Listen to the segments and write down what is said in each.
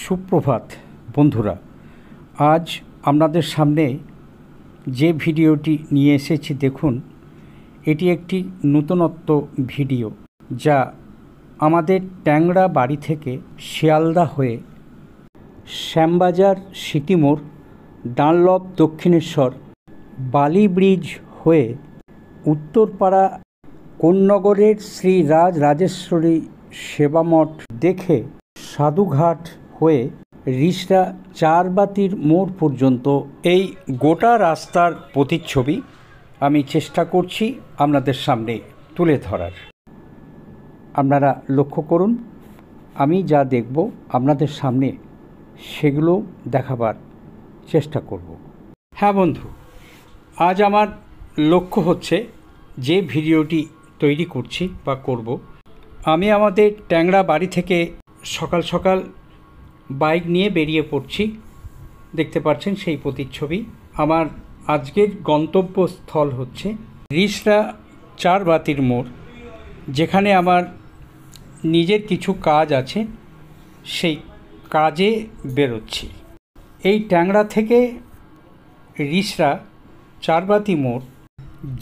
সুপ্রভাত বন্ধুরা, আজ আপনাদের সামনে যে ভিডিওটি নিয়ে এসেছি দেখুন, এটি একটি নতুনত্ব ভিডিও যা আমাদের ট্যাংরা বাড়ি থেকে শিয়ালদা হয়ে শ্যামবাজার সিটিমোড়, ডানলপ দক্ষিণেশ্বর, বালি ব্রিজ হয়ে উত্তরপাড়া কোন্নগরের শ্রী রাজরাজেশ্বরী সেবামঠ দেখে সাধুঘাট হয়ে রিষড়া চারবাতির মোড় পর্যন্ত এই গোটা রাস্তার প্রতিচ্ছবি আমি চেষ্টা করছি আপনাদের সামনে তুলে ধরার। আপনারা লক্ষ্য করুন, আমি যা দেখব আপনাদের সামনে সেগুলো দেখাবার চেষ্টা করব। হ্যাঁ বন্ধু, আজ আমার লক্ষ্য হচ্ছে যে ভিডিওটি তৈরি করছি বা করব, আমি আমাদের ট্যাংরা বাড়ি থেকে সকাল সকাল বাইক নিয়ে বেরিয়ে পড়ছি। দেখতে পাচ্ছেন সেই প্রতিচ্ছবি। আমার আজকের গন্তব্যস্থল হচ্ছে রিষড়া চারবাতির মোড়, যেখানে আমার নিজের কিছু কাজ আছে, সেই কাজে বেরোচ্ছি। এই ট্যাংরা থেকে রিষড়া চারবাতি মোড়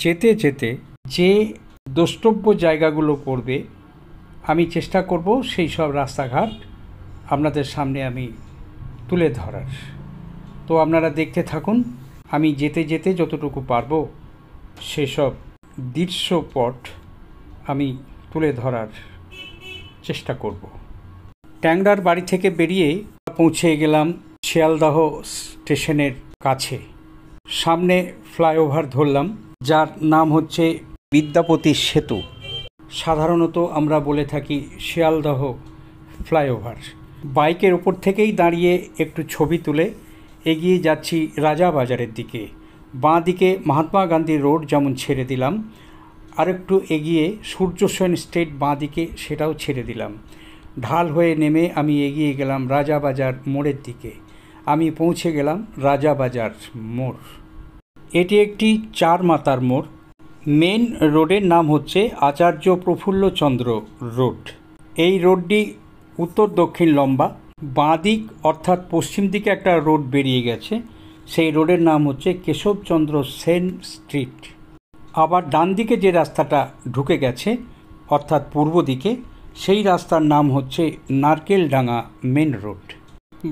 যেতে যেতে যে দ্রষ্টব্য জায়গাগুলো পড়বে আমি চেষ্টা করব সেই সব রাস্তাঘাট আপনাদের সামনে আমি তুলে ধরার। তো আপনারা দেখতে থাকুন, আমি যেতে যেতে যতটুকু পারবো সেসব দৃশ্যপট আমি তুলে ধরার চেষ্টা করব। ট্যাংরার বাড়ি থেকে বেরিয়ে পৌঁছে গেলাম শিয়ালদাহ স্টেশনের কাছে। সামনে ফ্লাইওভার ধরলাম, যার নাম হচ্ছে বিদ্যাপতি সেতু। সাধারণত আমরা বলে থাকি শিয়ালদাহ ফ্লাইওভার। বাইকের ওপর থেকেই দাঁড়িয়ে একটু ছবি তুলে এগিয়ে যাচ্ছি রাজাবাজারের দিকে। বাঁ দিকে মহাত্মা গান্ধী রোড যেমন ছেড়ে দিলাম, আরেকটু এগিয়ে সূর্যসেন স্ট্রিট বাঁ দিকে সেটাও ছেড়ে দিলাম। ঢাল হয়ে নেমে আমি এগিয়ে গেলাম রাজাবাজার মোড়ের দিকে। আমি পৌঁছে গেলাম রাজাবাজার মোড়। এটি একটি চার মাতার মোড়। মেন রোডের নাম হচ্ছে আচার্য প্রফুল্লচন্দ্র রোড। এই রোডটি উত্তর দক্ষিণ লম্বা। বাঁ দিক অর্থাৎ পশ্চিম দিকে একটা রোড বেরিয়ে গেছে, সেই রোডের নাম হচ্ছে কেশবচন্দ্র সেন স্ট্রিট। আবার ডান দিকে যে রাস্তাটা ঢুকে গেছে অর্থাৎ পূর্ব দিকে, সেই রাস্তার নাম হচ্ছে নারকেলডাঙ্গা মেন রোড।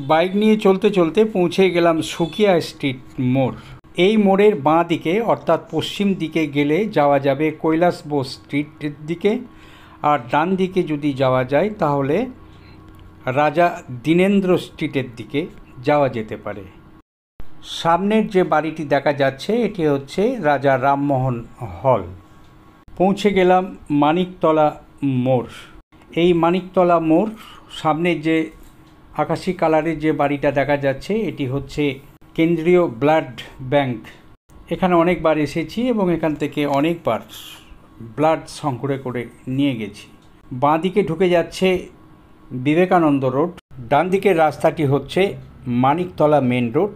বাইক নিয়ে চলতে চলতে পৌঁছে গেলাম সুকিয়া স্ট্রিট মোড়। এই মোড়ের বাঁ দিকে অর্থাৎ পশ্চিম দিকে গেলে যাওয়া যাবে কৈলাস বোস স্ট্রিটের দিকে, আর ডান দিকে যদি যাওয়া যায় তাহলে রাজা দীনেন্দ্র স্ট্রিটের দিকে যাওয়া যেতে পারে। সামনের যে বাড়িটি দেখা যাচ্ছে এটি হচ্ছে রাজা রামমোহন হল। পৌঁছে গেলাম মানিকতলা মোড়। এই মানিকতলা মোড় সামনের যে আকাশি কালারের যে বাড়িটা দেখা যাচ্ছে এটি হচ্ছে কেন্দ্রীয় ব্লাড ব্যাংক। এখানে অনেকবার এসেছি এবং এখান থেকে অনেকবার ব্লাড সংগ্রহ করে নিয়ে গেছি। বাঁ দিকে ঢুকে যাচ্ছে বিবেকানন্দ রোড। ডান দিকের রাস্তাটি হচ্ছে মানিকতলা মেন রোড,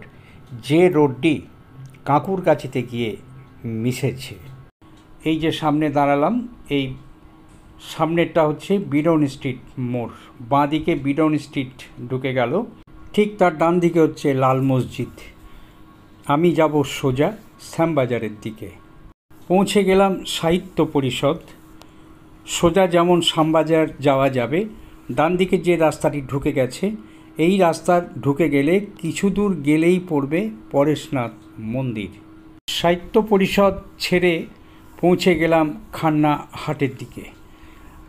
যে রোডটি কাঁকুরগাছিতে গিয়ে মিশেছে। এই যে সামনে দাঁড়ালাম, এই সামনেরটা হচ্ছে বিডন স্ট্রিট মোড়। বাঁ দিকে বিডন স্ট্রিট ঢুকে গেল, ঠিক তার ডান দিকে হচ্ছে লাল মসজিদ। আমি যাব সোজা শ্যামবাজারের দিকে। পৌঁছে গেলাম সাহিত্য পরিষদ। সোজা যেমন শ্যামবাজার যাওয়া যাবে, ডান দিকে যে রাস্তাটি ঢুকে গেছে এই রাস্তা ঢুকে গেলে কিছু দূর গেলেই পড়বে পরেশনাথ মন্দির। সাহিত্য পরিষদ ছেড়ে পৌঁছে গেলাম খান্না হাটের দিকে।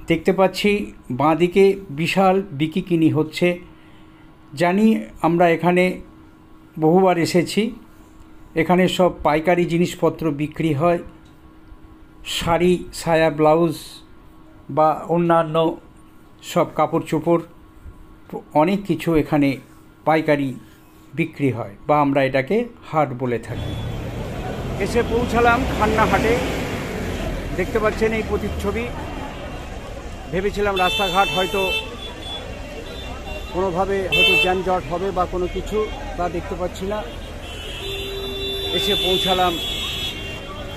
দেখতে পাচ্ছি বাঁ দিকে বিশাল বিকিকিনি হচ্ছে। জানি আমরা এখানে বহুবার এসেছি, এখানে সব পাইকারি জিনিসপত্র বিক্রি হয়। শাড়ি, সায়া, ব্লাউজ বা অন্যান্য সব কাপড় চোপড় অনেক কিছু এখানে পাইকারি বিক্রি হয়, বা আমরা এটাকে হাট বলে থাকি। এসে পৌঁছালাম খান্না হাটে। দেখতে পাচ্ছেন এই প্রতিচ্ছবি। ভেবেছিলাম রাস্তাঘাট হয়তো কোনোভাবে হয়তো যানজট হবে বা কোনো কিছু, তা দেখতে পাচ্ছি না। এসে পৌঁছালাম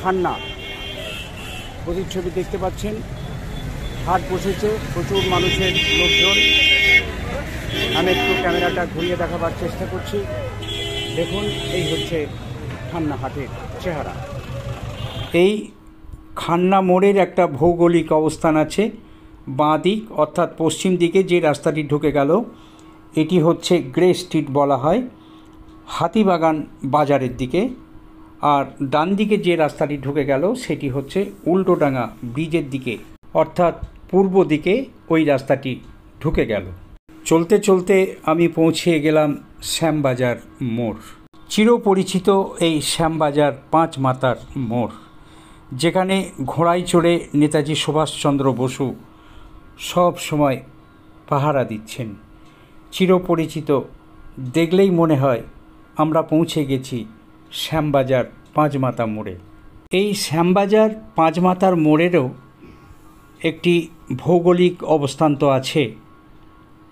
খান্না। প্রতিচ্ছবি দেখতে পাচ্ছেন, হাট বসেছে, প্রচুর মানুষের লোকজন। আমি একটু ক্যামেরাটা ঘুরিয়ে দেখাবার চেষ্টা করছি। দেখুন, এই হচ্ছে খান্না হাটের চেহারা। এই খান্না মোড়ের একটা ভৌগোলিক অবস্থান আছে। বাঁ দিক অর্থাৎ পশ্চিম দিকে যে রাস্তাটি ঢুকে গেল এটি হচ্ছে গ্রে স্ট্রিট বলা হয়, হাতিবাগান বাজারের দিকে। আর ডান দিকে যে রাস্তাটি ঢুকে গেল সেটি হচ্ছে উল্টোডাঙ্গা ব্রিজের দিকে, অর্থাৎ পূর্ব দিকে ওই রাস্তাটি ঢুকে গেল। চলতে চলতে আমি পৌঁছে গেলাম শ্যামবাজার মোড়। চিরপরিচিত এই শ্যামবাজার পাঁচ মাতার মোড়, যেখানে ঘোড়ায় চড়ে নেতাজি সুভাষচন্দ্র বসু সব সময় পাহারা দিচ্ছেন। চিরপরিচিত, দেখলেই মনে হয় আমরা পৌঁছে গেছি শ্যামবাজার পাঁচমাতা মোড়ে। এই শ্যামবাজার পাঁচমাতার মোড়েরও একটি ভৌগোলিক অবস্থান তো আছে।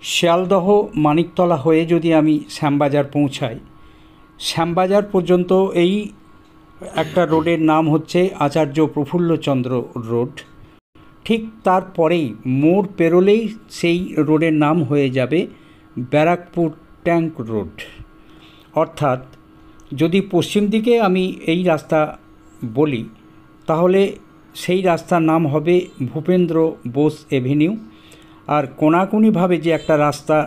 শিয়ালদহ মানিকতলা হয়ে যদি আমি শ্যামবাজার পৌঁছাই, শ্যামবাজার পর্যন্ত এই একটা রোডের নাম হচ্ছে আচার্য প্রফুল্লচন্দ্র রোড। ঠিক তারপরেই মোড় পেরোলেই সেই রোডের নাম হয়ে যাবে ব্যারাকপুর ট্যাঙ্ক রোড। অর্থাৎ যদি পশ্চিম দিকে আমি এই রাস্তা বলি তাহলে সেই রাস্তার নাম হবে ভূপেন্দ্র বোস এভিনিউ। আর কোনাকুনিভাবে যে একটা রাস্তা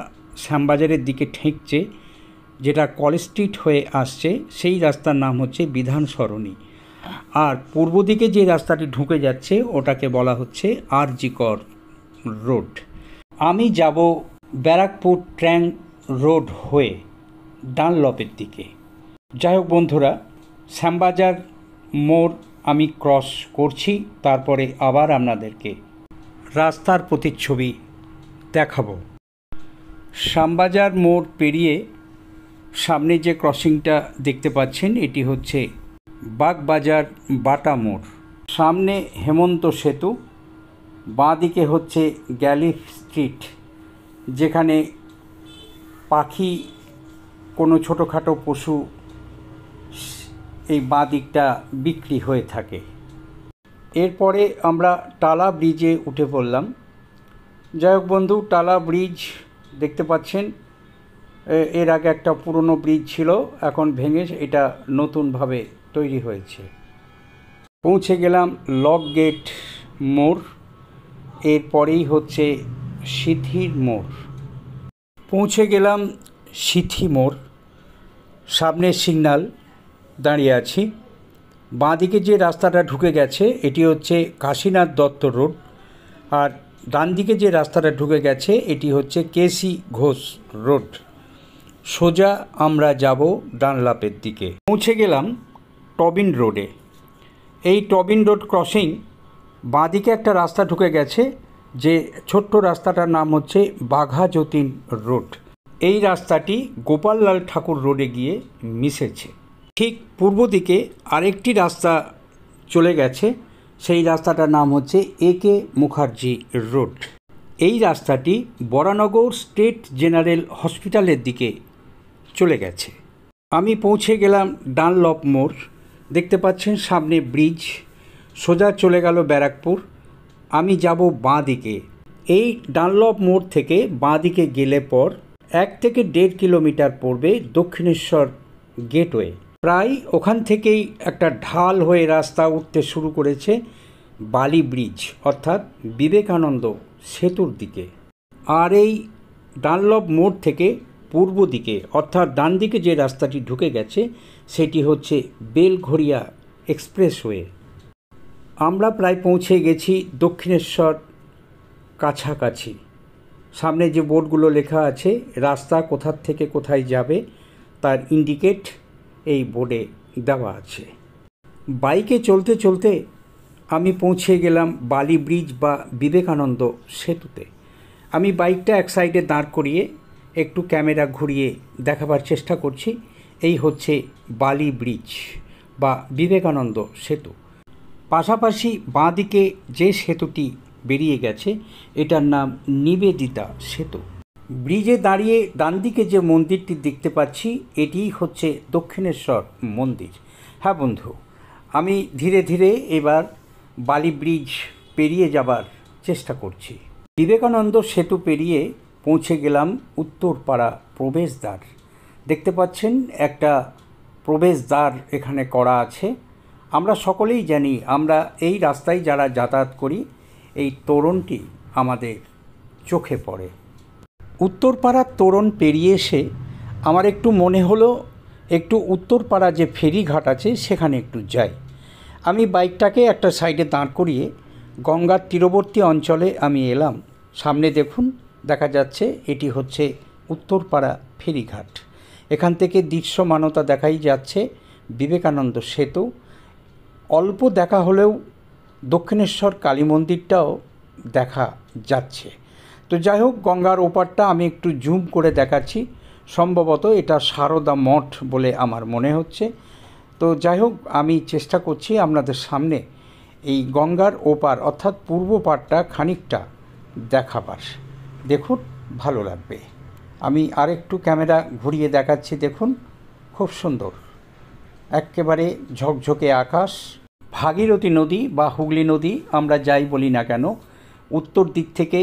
শ্যামবাজারের দিকে ঠেকছে, যেটা কলেজ স্ট্রিট হয়ে আসছে, সেই রাস্তার নাম হচ্ছে বিধান সরণি। আর পূর্ব দিকে যে রাস্তাটি ঢুকে যাচ্ছে ওটাকে বলা হচ্ছে আরজি কর রোড। আমি যাব ব্যারাকপুর ট্যাঙ্ক রোড হয়ে ডানলপের দিকে। যাই হোক বন্ধুরা, শ্যামবাজার মোড় আমি ক্রস করছি, তারপরে আবার আপনাদেরকে রাস্তার প্রতিচ্ছবি দেখাবো। শ্যামবাজার মোড় পেরিয়ে সামনে যে ক্রসিংটা দেখতে পাচ্ছেন এটি হচ্ছে বাগবাজার বাটা মোড়। সামনে হেমন্ত সেতু, বাঁ দিকে হচ্ছে গ্যালিফ স্ট্রিট, যেখানে পাখি, কোনো ছোটোখাটো পশু এই বাঁ দিকটা বিক্রি হয়ে থাকে। এরপরে আমরা টালা ব্রিজে উঠে পড়লাম। যাই হোক বন্ধু, টালা ব্রিজ দেখতে পাচ্ছেন, এর আগে একটা পুরনো ব্রিজ ছিল, এখন ভেঙে এটা নতুনভাবে তৈরি হয়েছে। পৌঁছে গেলাম লক গেট মোড়, এরপরেই হচ্ছে সিথির মোড়। পৌঁছে গেলাম সিথি মোড়, সামনে সিগন্যাল দাঁড়িয়ে আছি। বাঁ দিকে যে রাস্তাটা ঢুকে গেছে এটি হচ্ছে কাশীনাথ দত্ত রোড, আর ডান দিকে যে রাস্তাটা ঢুকে গেছে এটি হচ্ছে কেসি ঘোষ রোড। সোজা আমরা যাব ডানলাপের দিকে। পৌঁছে গেলাম টবিন রোডে। এই টবিন রোড ক্রসিং, বাঁ দিকে একটা রাস্তা ঢুকে গেছে, যে ছোট্ট রাস্তাটার নাম হচ্ছে বাঘা যতীন রোড। এই রাস্তাটি গোপাললাল ঠাকুর রোডে গিয়ে মিশেছে। ঠিক পূর্ব দিকে আরেকটি রাস্তা চলে গেছে, সেই রাস্তাটার নাম হচ্ছে একে মুখার্জি রোড। এই রাস্তাটি বরানগর স্টেট জেনারেল হসপিটালের দিকে চলে গেছে। আমি পৌঁছে গেলাম ডানলপ মোড়, দেখতে পাচ্ছেন সামনে ব্রিজ, সোজা চলে গেল ব্যারাকপুর। আমি যাব বাঁ দিকে। এই ডানলপ মোড় থেকে বাঁ দিকে গেলে পর 1 থেকে 1.5 কিলোমিটার পড়বে দক্ষিণেশ্বর গেটওয়ে। প্রায় ওখান থেকেই একটা ঢাল হয়ে রাস্তা উঠতে শুরু করেছে বালি ব্রিজ অর্থাৎ বিবেকানন্দ সেতুর দিকে। আর এই ডানলপ মোড় থেকে পূর্ব দিকে অর্থাৎ ডান দিকে যে রাস্তাটি ঢুকে গেছে সেটি হচ্ছে বেলঘরিয়া এক্সপ্রেসওয়ে। আমরা প্রায় পৌঁছে গেছি দক্ষিণেশ্বর কাছাকাছি। সামনে যে বোর্ডগুলো লেখা আছে রাস্তা কোথার থেকে কোথায় যাবে তার ইন্ডিকেট এই বোর্ডে দেওয়া আছে। বাইকে চলতে চলতে আমি পৌঁছে গেলাম বালি ব্রিজ বা বিবেকানন্দ সেতুতে। আমি বাইকটা এক সাইডে দাঁড় করিয়ে একটু ক্যামেরা ঘুরিয়ে দেখাবার চেষ্টা করছি। এই হচ্ছে বালি ব্রিজ বা বিবেকানন্দ সেতু। পাশাপাশি বাঁ দিকে যে সেতুটি বেরিয়ে গেছে এটার নাম নিবেদিতা সেতু। ব্রিজে দাঁড়িয়ে ডান দিকে যে মন্দিরটি দেখতে পাচ্ছি এটিই হচ্ছে দক্ষিণেশ্বর মন্দির। হ্যাঁ বন্ধু, আমি ধীরে ধীরে এবার বালি ব্রিজ পেরিয়ে যাবার চেষ্টা করছি। বিবেকানন্দ সেতু পেরিয়ে পৌঁছে গেলাম উত্তরপাড়া প্রবেশদ্বার। দেখতে পাচ্ছেন একটা প্রবেশদ্বার এখানে করা আছে। আমরা সকলেই জানি, আমরা এই রাস্তায় যারা যাতায়াত করি এই তোরণটি আমাদের চোখে পড়ে। উত্তরপাড়ার তোরণ পেরিয়ে এসে আমার একটু মনে হলো একটু উত্তরপাড়া যে ফেরিঘাট আছে সেখানে একটু যাই। আমি বাইকটাকে একটা সাইডে দাঁড় করিয়ে গঙ্গার তীরবর্তী অঞ্চলে আমি এলাম। সামনে দেখুন, দেখা যাচ্ছে এটি হচ্ছে উত্তরপাড়া ফেরিঘাট। এখান থেকে দৃশ্যমানতা দেখাই যাচ্ছে বিবেকানন্দ সেতু। অল্প দেখা হলেও দক্ষিণেশ্বর কালী মন্দিরটাও দেখা যাচ্ছে। তো যাই হোক, গঙ্গার ওপারটা আমি একটু জুম করে দেখাচ্ছি। সম্ভবত এটা সারদা মঠ বলে আমার মনে হচ্ছে। তো যাই হোক, আমি চেষ্টা করছি আপনাদের সামনে এই গঙ্গার ওপার অর্থাৎ পূর্ব পাড়টা খানিকটা দেখাবার। দেখুন, ভালো লাগবে। আমি আরেকটু ক্যামেরা ঘুরিয়ে দেখাচ্ছি। দেখুন, খুব সুন্দর, একেবারে ঝকঝকে আকাশ। ভাগীরথী নদী বা হুগলি নদী আমরা যাই বলি না কেন, উত্তর দিক থেকে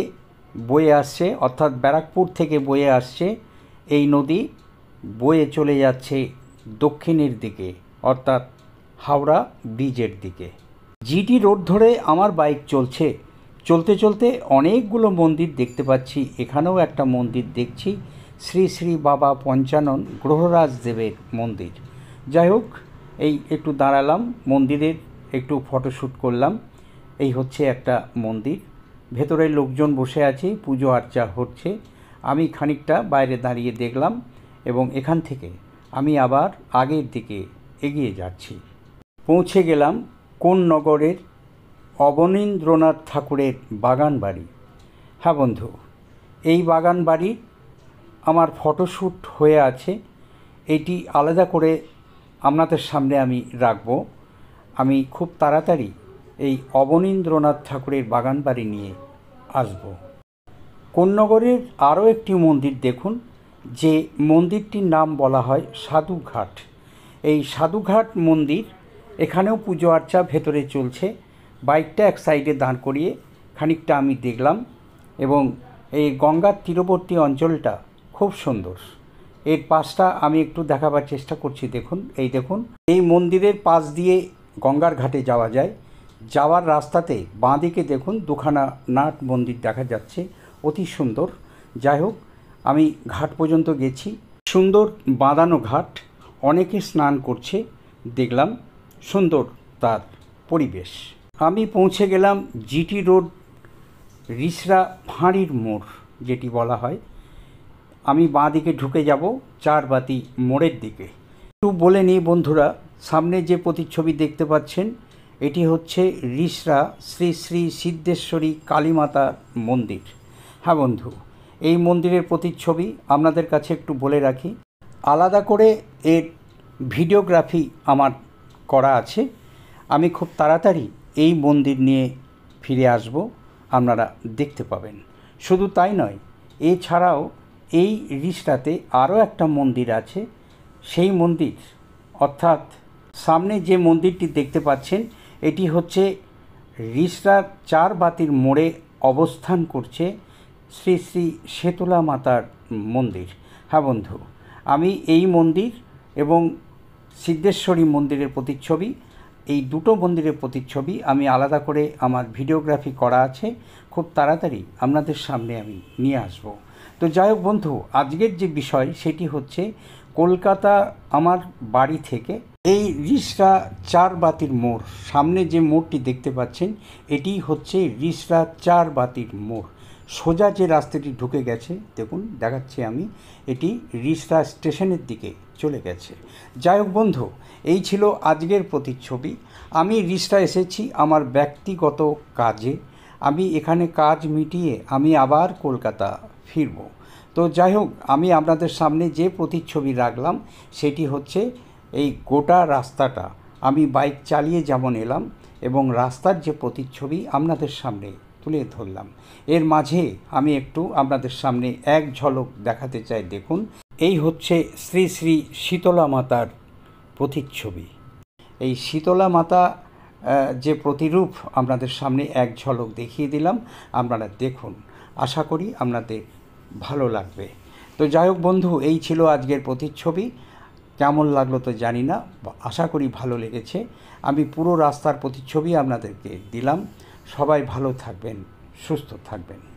বয়ে আসছে, অর্থাৎ ব্যারাকপুর থেকে বয়ে আসছে। এই নদী বয়ে চলে যাচ্ছে দক্ষিণের দিকে, অর্থাৎ হাওড়া ব্রিজের দিকে। জিটি রোড ধরে আমার বাইক চলছে। চলতে চলতে অনেকগুলো মন্দির দেখতে পাচ্ছি। এখানেও একটা মন্দির দেখছি, শ্রী শ্রী বাবা পঞ্চানন গ্রহরাজ দেবের মন্দির। যাই হোক, এই একটু দাঁড়ালাম, মন্দিরের একটু ফটোশ্যুট করলাম। এই হচ্ছে একটা মন্দির, ভেতরে লোকজন বসে আছে, পুজো আর্চা হচ্ছে। আমি খানিকটা বাইরে দাঁড়িয়ে দেখলাম এবং এখান থেকে আমি আবার আগের দিকে এগিয়ে যাচ্ছি। পৌঁছে গেলাম কোন নগরের অবনীন্দ্রনাথ ঠাকুরের বাগান বাড়ি। হ্যাঁ বন্ধু, এই বাগান বাড়ি আমার ফটোশ্যুট হয়ে আছে। এটি আলাদা করে আপনাদের সামনে আমি রাখব। আমি খুব তাড়াতাড়ি এই অবনীন্দ্রনাথ ঠাকুরের বাগান বাড়ি নিয়ে আসব। কোন্নগরের আরও একটি মন্দির দেখুন, যে মন্দিরটির নাম বলা হয় সাধুঘাট। এই সাধুঘাট মন্দির, এখানেও পুজো আর্চা ভেতরে চলছে। বাইকটা এক সাইডে দাঁড় করিয়ে খানিকটা আমি দেখলাম এবং এই গঙ্গার তীরবর্তী অঞ্চলটা খুব সুন্দর। এর পাশটা আমি একটু দেখাবার চেষ্টা করছি। দেখুন, এই দেখুন, এই মন্দিরের পাশ দিয়ে গঙ্গার ঘাটে যাওয়া যায়। যাওয়ার রাস্তাতে বাঁদিকে দেখুন দুখানা নাট মন্দির দেখা যাচ্ছে, অতি সুন্দর। যাই হোক, আমি ঘাট পর্যন্ত গেছি। সুন্দর বাঁধানো ঘাট, অনেকে স্নান করছে দেখলাম, সুন্দর তার পরিবেশ। আমি পৌঁছে গেলাম জিটি রোড রিসরা ফাঁড়ির মোড় যেটি বলা হয়। আমি বাঁ দিকে ঢুকে যাব চারবাতি মোড়ের দিকে। একটু বলে নিই বন্ধুরা, সামনে যে প্রতিচ্ছবি দেখতে পাচ্ছেন এটি হচ্ছে রিসরা শ্রী শ্রী সিদ্ধেশ্বরী কালীমাতার মন্দির। হ্যাঁ বন্ধু, এই মন্দিরের প্রতিচ্ছবি আপনাদের কাছে একটু বলে রাখি। আলাদা করে এর ভিডিওগ্রাফি আমার করা আছে। আমি খুব তাড়াতাড়ি এই মন্দির নিয়ে ফিরে আসব, আপনারা দেখতে পাবেন। শুধু তাই নয়, এছাড়াও এই রিসরাতে আরও একটা মন্দির আছে। সেই মন্দির, অর্থাৎ সামনে যে মন্দিরটি দেখতে পাচ্ছেন এটি হচ্ছে রিসরার চারবাতির মোড়ে অবস্থান করছে শ্রী শ্রী শেতলা মাতার মন্দির। হ্যাঁ বন্ধু, আমি এই মন্দির এবং সিদ্ধেশ্বরী মন্দিরের প্রতিচ্ছবি, এই দুটো মন্দিরের প্রতিচ্ছবি আমি আলাদা করে আমার ভিডিওগ্রাফি করা আছে। খুব তাড়াতাড়ি আপনাদের সামনে আমি নিয়ে আসব। তো যাই হোক বন্ধু, আজকের যে বিষয় সেটি হচ্ছে কলকাতা আমার বাড়ি থেকে এই রিসরা চারবাতির মোড়, সামনে যে মোড়টি দেখতে পাচ্ছেন এটি হচ্ছে রিসরা চারবাতির মোড়। সোজা যে রাস্তাটি ঢুকে গেছে দেখুন, দেখাচ্ছি আমি, এটি রিসরা স্টেশনের দিকে চলে গেছে। যাই হোক বন্ধু, এই ছিল আজকের প্রতিচ্ছবি। আমি রিসরা এসেছি আমার ব্যক্তিগত কাজে। আমি এখানে কাজ মিটিয়ে আমি আবার কলকাতা ফিরব। তো যাই হোক, আমি আপনাদের সামনে যে প্রতিচ্ছবি রাখলাম সেটি হচ্ছে এই গোটা রাস্তাটা আমি বাইক চালিয়ে যেমন এলাম এবং রাস্তার যে প্রতিচ্ছবি আপনাদের সামনে তুলে ধরলাম। এর মাঝে আমি একটু আপনাদের সামনে এক ঝলক দেখাতে চাই। দেখুন, এই হচ্ছে শ্রী শ্রী শীতলা মাতার প্রতিচ্ছবি। এই শীতলা মাতা যে প্রতিরূপ আপনাদের সামনে এক ঝলক দেখিয়ে দিলাম, আপনারা দেখুন। আশা করি আপনাদের ভালো লাগবে। তো যাই হোক বন্ধু, এই ছিল আজকের প্রতিচ্ছবি। কেমন লাগলো তো জানি না, আশা করি ভালো লেগেছে। আমি পুরো রাস্তার প্রতিচ্ছবি আপনাদেরকে দিলাম। সবাই ভালো থাকবেন, সুস্থ থাকবেন।